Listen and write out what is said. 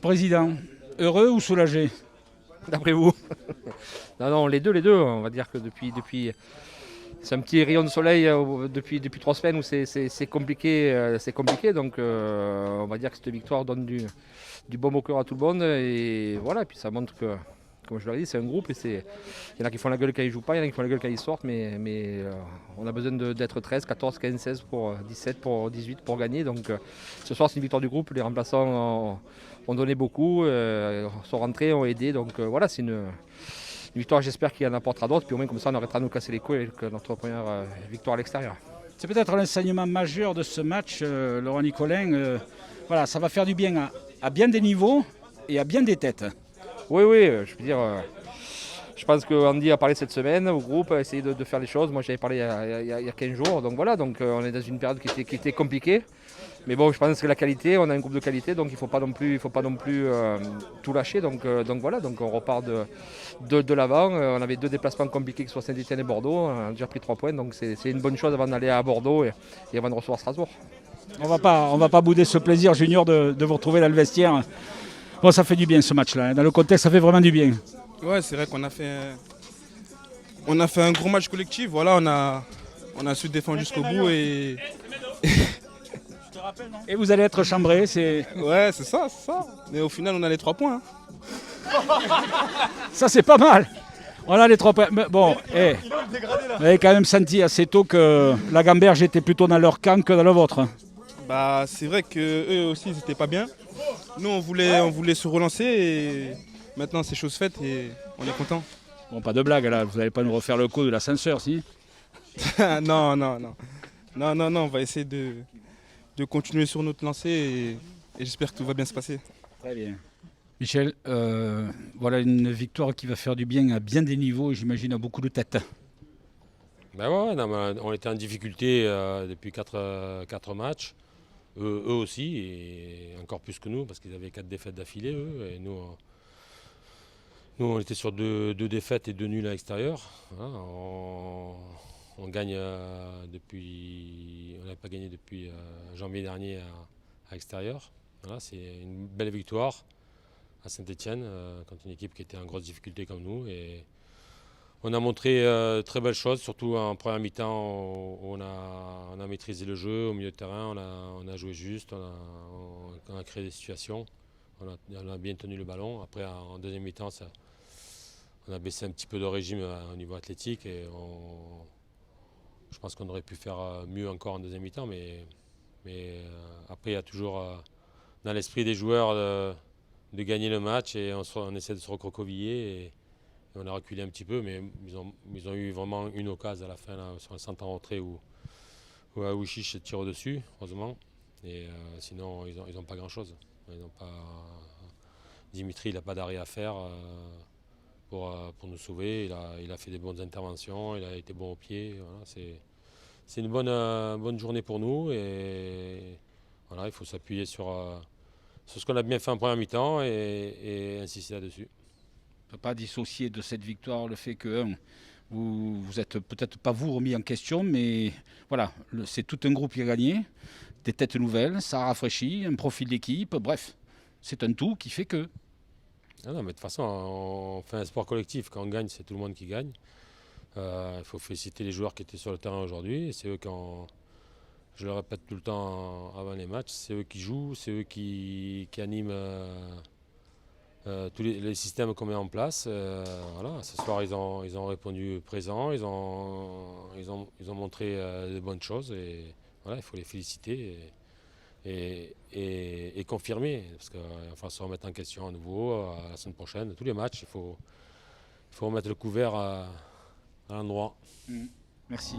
Président, heureux ou soulagé? D'après vous? Non, non, les deux. On va dire que depuis c'est un petit rayon de soleil depuis 3 semaines où c'est compliqué. C'est compliqué. Donc, on va dire que cette victoire donne du baume au cœur à tout le monde. Et voilà, et puis ça montre que, comme je l'ai dit, c'est un groupe. Il y en a qui font la gueule quand ils jouent pas, il y en a qui font la gueule quand ils sortent. Mais on a besoin d'être 13, 14, 15, 16 pour 17, pour 18 pour gagner. Donc, ce soir, c'est une victoire du groupe. Les remplaçants ont donné beaucoup, sont rentrés, ont aidé. Donc, voilà, c'est une victoire, j'espère qu'il y en apportera d'autres, puis au moins comme ça on arrêtera de nous casser les couilles avec notre première victoire à l'extérieur. C'est peut-être l'enseignement majeur de ce match, Laurent Nicolin. Voilà, ça va faire du bien à bien des niveaux et à bien des têtes. Oui, oui, je veux dire, je pense que Andy a parlé cette semaine au groupe, a essayé de faire les choses. Moi j'avais parlé il y a 15 jours, donc voilà, donc on est dans une période qui était compliquée. Mais bon, je pense que la qualité, on a un groupe de qualité, donc il ne faut pas non plus tout lâcher. Donc voilà, donc on repart de l'avant. On avait 2 déplacements compliqués que sont Saint-Etienne et Bordeaux. On a déjà pris 3 points, donc c'est une bonne chose avant d'aller à Bordeaux et avant de recevoir Strasbourg. On va pas bouder ce plaisir, Junior, de vous retrouver dans le vestiaire. Bon, ça fait du bien ce match-là. Dans le contexte, ça fait vraiment du bien. Ouais, c'est vrai qu'on a fait un gros match collectif. Voilà, on a su défendre jusqu'au bout et Et vous allez être chambré, ouais, c'est ça, c'est ça. Mais au final, on a les 3 points, hein. ça c'est pas mal. On a les 3 points. Mais bon, vous avez quand même senti assez tôt que la Gamberge était plutôt dans leur camp que dans le vôtre. Bah, c'est vrai que eux aussi, ils n'étaient pas bien. Nous, on voulait se relancer et maintenant, c'est chose faite et on est content. Bon, pas de blague là, vous n'allez pas nous refaire le coup de l'ascenseur, si? Non, non, non. Non, non, non, on va essayer de continuer sur notre lancée et j'espère que tout va bien se passer. Très bien. Michel, voilà une victoire qui va faire du bien à bien des niveaux et j'imagine à beaucoup de têtes. Ben ouais, non, mais on était en difficulté depuis 4 matchs. Eux aussi, et encore plus que nous, parce qu'ils avaient 4 défaites d'affilée, eux. Et nous, on était sur 2 défaites et 2 nuls à l'extérieur. Voilà, on gagne on n'avait pas gagné depuis janvier dernier à l'extérieur. Voilà, c'est une belle victoire à Saint-Etienne, contre une équipe qui était en grosse difficulté comme nous. Et on a montré très belles choses, surtout en première mi-temps où on a maîtrisé le jeu au milieu de terrain, on a joué juste, on a créé des situations, on a bien tenu le ballon. Après, en deuxième mi-temps, on a baissé un petit peu de régime au niveau athlétique et je pense qu'on aurait pu faire mieux encore en deuxième mi-temps, mais après, il y a toujours dans l'esprit des joueurs de gagner le match et on essaie de se recroqueviller. Et on a reculé un petit peu, mais ils ont eu vraiment une occasion à la fin, là, sur un centre en retrait où Aouchiche se tire au-dessus, heureusement. Et sinon, ils n'ont pas grand-chose. Dimitri, il n'a pas d'arrêt à faire pour nous sauver. Il a fait des bonnes interventions, il a été bon au pied. Voilà, c'est une bonne journée pour nous. Et voilà, il faut s'appuyer sur ce qu'on a bien fait en première mi-temps et insister là-dessus. On ne peut pas dissocier de cette victoire le fait que vous êtes peut-être pas vous remis en question, mais voilà, c'est tout un groupe qui a gagné, des têtes nouvelles, ça a rafraîchi, un profil d'équipe, bref, c'est un tout qui fait que. Ah non, mais de toute façon, on fait un sport collectif. Quand on gagne, c'est tout le monde qui gagne. Il faut féliciter les joueurs qui étaient sur le terrain aujourd'hui. C'est eux je le répète tout le temps avant les matchs, c'est eux qui jouent, c'est eux qui animent tous les systèmes qu'on met en place. Voilà. Ce soir, ils ont répondu présent, ils ont montré de bonnes choses et voilà, il faut les féliciter et confirmer, parce qu'il va se remettre en question à nouveau la semaine prochaine. Tous les matchs, il faut remettre le couvert à l'endroit. Merci.